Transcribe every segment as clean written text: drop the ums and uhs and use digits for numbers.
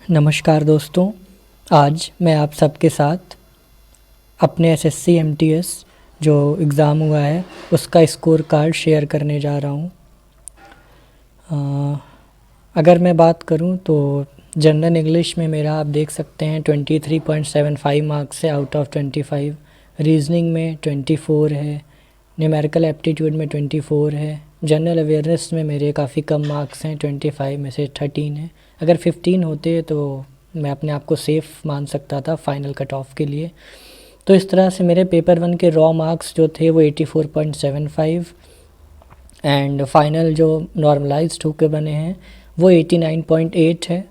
नमस्कार दोस्तों, आज मैं आप सबके साथ अपने एसएससी एमटीएस जो एग्ज़ाम हुआ है उसका स्कोर कार्ड शेयर करने जा रहा हूँ। अगर मैं बात करूँ तो जनरल इंग्लिश में मेरा आप देख सकते हैं 23.75 मार्क्स है आउट ऑफ 25। रीजनिंग में 24 है, न्यूमेरिकल एप्टीट्यूड में 24 है, जनरल अवेयरनेस में मेरे काफ़ी कम मार्क्स हैं, 25 में से 13 है। अगर 15 होते तो मैं अपने आप को सेफ़ मान सकता था फाइनल कट ऑफ के लिए। तो इस तरह से मेरे पेपर 1 के रॉ मार्क्स जो थे वो 84.75 एंड फाइनल जो नॉर्मलाइज्ड होकर बने हैं वो 89.8 है।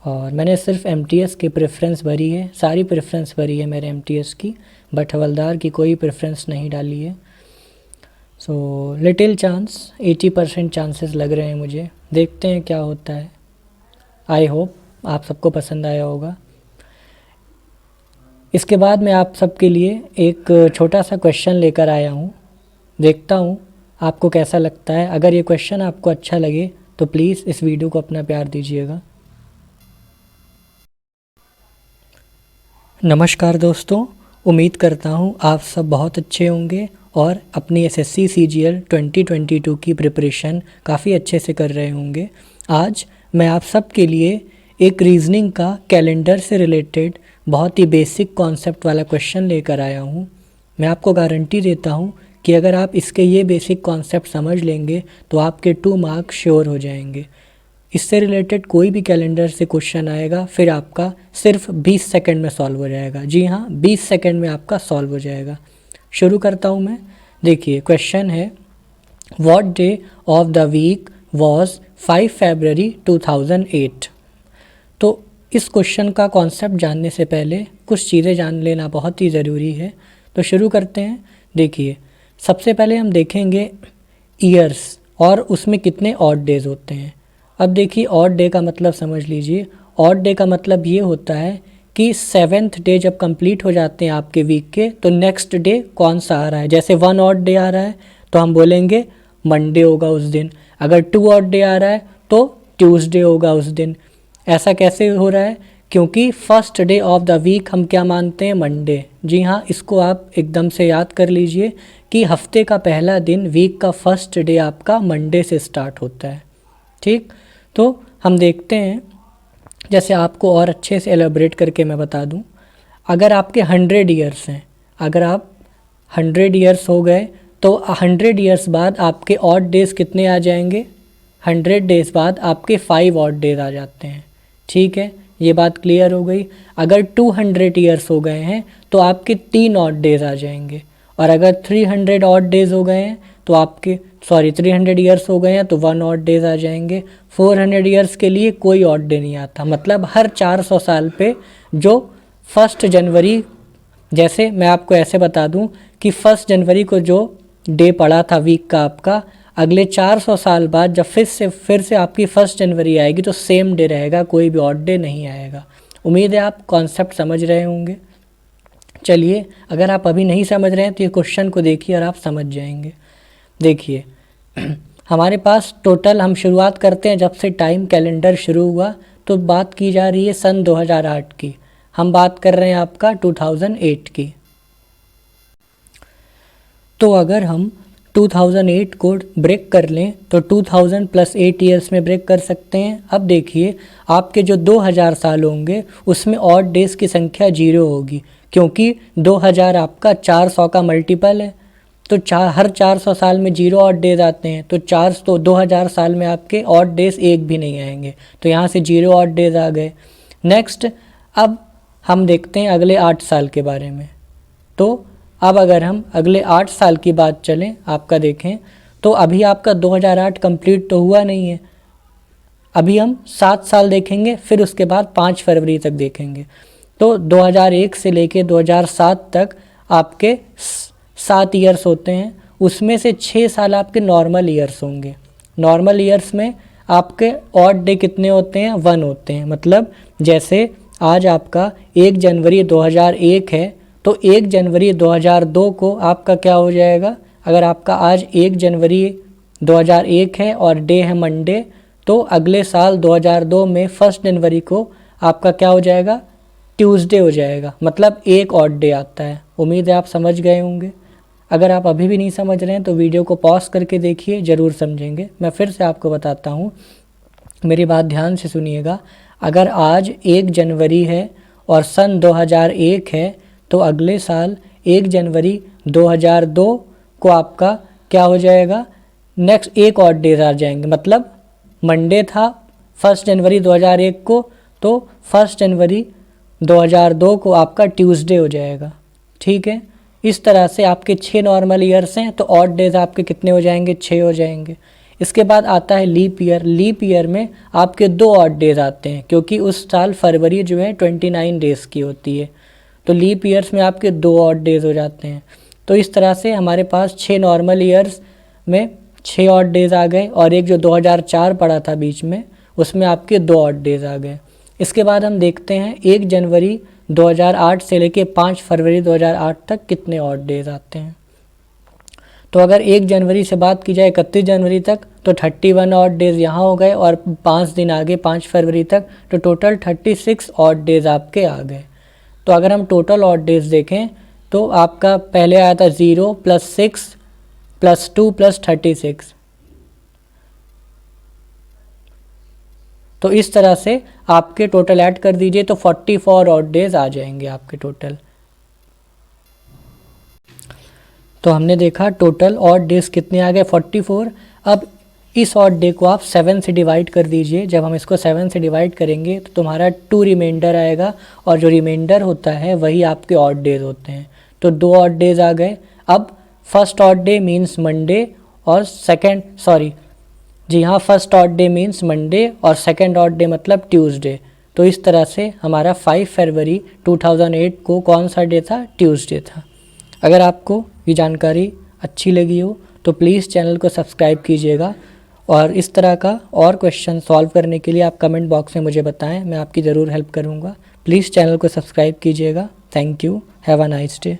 और मैंने सिर्फ एमटीएस की प्रेफरेंस भरी है, सारी प्रेफरेंस भरी है मेरे एमटीएस की, बट हवलदार की कोई प्रेफरेंस नहीं डाली है। सो लिटिल चांस 80% चांसेस लग रहे हैं मुझे, देखते हैं क्या होता है। आई होप आप सबको पसंद आया होगा। इसके बाद मैं आप सबके लिए एक छोटा सा क्वेश्चन लेकर आया हूँ, देखता हूँ आपको कैसा लगता है। अगर ये क्वेश्चन आपको अच्छा लगे तो प्लीज़ इस वीडियो को अपना प्यार दीजिएगा। नमस्कार दोस्तों, उम्मीद करता हूँ आप सब बहुत अच्छे होंगे और अपनी एसएससी सीजीएल 2022 की प्रिपरेशन काफ़ी अच्छे से कर रहे होंगे। आज मैं आप सब के लिए एक रीजनिंग का कैलेंडर से रिलेटेड बहुत ही बेसिक कॉन्सेप्ट वाला क्वेश्चन लेकर आया हूँ। मैं आपको गारंटी देता हूँ कि अगर आप इसके ये बेसिक कॉन्सेप्ट समझ लेंगे तो आपके 2 मार्क्स श्योर हो जाएंगे। इससे रिलेटेड कोई भी कैलेंडर से क्वेश्चन आएगा फिर आपका सिर्फ 20 सेकंड में सॉल्व हो जाएगा। जी हाँ, 20 सेकंड में आपका सॉल्व हो जाएगा। शुरू करता हूँ मैं। देखिए क्वेश्चन है, what day of the week was 5 February 2008। तो इस क्वेश्चन का कॉन्सेप्ट जानने से पहले कुछ चीज़ें जान लेना बहुत ही ज़रूरी है। तो शुरू करते हैं। देखिए सबसे पहले हम देखेंगे ईयर्स और उसमें कितने ऑड डेज होते हैं। अब देखिए ऑड डे का मतलब समझ लीजिए। ऑड डे का मतलब ये होता है कि 7th डे जब कंप्लीट हो जाते हैं आपके वीक के तो नेक्स्ट डे कौन सा आ रहा है। जैसे 1 ऑड डे आ रहा है तो हम बोलेंगे मंडे होगा उस दिन। अगर 2 ऑड डे आ रहा है तो ट्यूसडे होगा उस दिन। ऐसा कैसे हो रहा है? क्योंकि first day of the week हम क्या मानते हैं? मंडे। जी हाँ, इसको आप एकदम से याद कर लीजिए कि हफ्ते का पहला दिन, वीक का फर्स्ट डे आपका मंडे से स्टार्ट होता है। ठीक, तो हम देखते हैं, जैसे आपको और अच्छे से एलेबरेट करके मैं बता दूं। अगर आपके 100 ईयर्स हैं, अगर आप 100 ईयर्स हो गए तो 100 ईयर्स बाद आपके ऑड डेज कितने आ जाएंगे? 100 डेज बाद आपके 5 ऑड डेज आ जाते हैं। ठीक है, ये बात क्लियर हो गई। अगर 200 ईयर्स हो गए हैं तो आपके 3 ऑड डेज आ जाएंगे। और अगर 300 ऑड डेज हो गए हैं तो आपके 300 ईयर्स हो गए हैं तो 1 ऑड डेज आ जाएंगे। 400 ईयर्स के लिए कोई ऑड डे नहीं आता। मतलब हर 400 साल पे जो 1 जनवरी, जैसे मैं आपको ऐसे बता दूं कि 1 जनवरी को जो डे पड़ा था वीक का आपका, अगले 400 साल बाद जब फिर से आपकी 1 जनवरी आएगी तो सेम डे रहेगा, कोई भी ऑड डे नहीं आएगा। उम्मीद है आप कॉन्सेप्ट समझ रहे होंगे। चलिए, अगर आप अभी नहीं समझ रहे हैं तो ये क्वेश्चन को देखिए और आप समझ जाएंगे। देखिए हमारे पास टोटल, हम शुरुआत करते हैं जब से टाइम कैलेंडर शुरू हुआ, तो बात की जा रही है सन 2008 की। हम बात कर रहे हैं आपका 2008 की। तो अगर हम 2008 को ब्रेक कर लें तो 2000 + 8 ईयर्स में ब्रेक कर सकते हैं। अब देखिए आपके जो 2000 साल होंगे उसमें ऑड डेज की संख्या 0 होगी, क्योंकि 2000 आपका 400 का मल्टीपल है। तो हर 400 साल में 0 ऑड डेज आते हैं, तो 2000 साल में आपके ऑड डेज एक भी नहीं आएंगे, तो यहाँ से 0 ऑड डेज आ गए। नेक्स्ट, अब हम देखते हैं अगले 8 साल के बारे में। तो अब अगर हम अगले 8 साल की बात चलें, आपका देखें तो अभी आपका 2008 कंप्लीट तो हुआ नहीं है। अभी हम 7 साल देखेंगे, फिर उसके बाद 5 फरवरी तक देखेंगे। तो 2001 से लेके 2007 तक आपके 7 ईयर्स होते हैं। उसमें से 6 साल आपके नॉर्मल ईयर्स होंगे। नॉर्मल ईयर्स में आपके ऑड डे कितने होते हैं? 1 होते हैं। मतलब जैसे आज आपका 1 जनवरी 2001 है तो 1 जनवरी 2002 को आपका क्या हो जाएगा? अगर आपका आज 1 जनवरी 2001 है और डे है मंडे, तो अगले साल 2002 में 1 जनवरी को आपका क्या हो जाएगा, ट्यूसडे हो जाएगा, मतलब एक ऑड डे आता है। उम्मीद है आप समझ गए होंगे। अगर आप अभी भी नहीं समझ रहे हैं तो वीडियो को पॉज करके देखिए, ज़रूर समझेंगे। मैं फिर से आपको बताता हूँ, मेरी बात ध्यान से सुनिएगा। अगर आज 1 जनवरी है और सन 2001 है, तो अगले साल 1 जनवरी 2002 को आपका क्या हो जाएगा, नेक्स्ट एक और डेज आ जाएंगे। मतलब मंडे था 1 जनवरी 2001 को, तो 1 जनवरी 2002 को आपका ट्यूसडे हो जाएगा। ठीक है, इस तरह से आपके 6 नॉर्मल ईयर्स हैं, तो ऑड डेज आपके कितने हो जाएंगे, 6 हो जाएंगे। इसके बाद आता है लीप ईयर। लीप ईयर में आपके 2 ऑड डेज आते हैं, क्योंकि उस साल फरवरी जो है 29 डेज़ की होती है, तो लीप ईयर्स में आपके 2 ऑड डेज हो जाते हैं। तो इस तरह से हमारे पास 6 नॉर्मल ईयर्स में 6 ऑड डेज आ गए, और एक जो 2004 पड़ा था बीच में, उसमें आपके 2 ऑड डेज आ गए। इसके बाद हम देखते हैं 1 जनवरी 2008 से लेके 5 फरवरी 2008 तक कितने ऑड डेज आते हैं। तो अगर 1 जनवरी से बात की जाए 31 जनवरी तक, तो 31 ऑड डेज यहाँ हो गए, और 5 दिन आगे 5 फरवरी तक, तो टोटल 36 ऑड डेज आपके आ गए। तो अगर हम टोटल ऑड डेज देखें तो आपका पहले आया था 0 + 6 + 2 + 36। तो इस तरह से आपके टोटल ऐड कर दीजिए तो 44 ऑड डेज आ जाएंगे आपके टोटल। तो हमने देखा टोटल ऑड डेज कितने आ गए, 44। अब इस ऑड डे को आप 7 से डिवाइड कर दीजिए। जब हम इसको 7 से डिवाइड करेंगे तो तुम्हारा 2 रिमाइंडर आएगा, और जो रिमाइंडर होता है वही आपके ऑड डेज होते हैं। तो 2 ऑड डेज आ गए। अब first odd day means Monday, और first odd day means Monday, और सेकेंड ऑड डे मतलब ट्यूसडे। तो इस तरह से हमारा 5 फरवरी 2008 को कौन सा डे था, ट्यूसडे था। अगर आपको ये जानकारी अच्छी लगी हो तो प्लीज़ चैनल को सब्सक्राइब कीजिएगा, और इस तरह का और क्वेश्चन सॉल्व करने के लिए आप कमेंट बॉक्स में मुझे बताएं, मैं आपकी ज़रूर हेल्प करूँगा। प्लीज़ चैनल को सब्सक्राइब कीजिएगा। Thank you, have a nice day.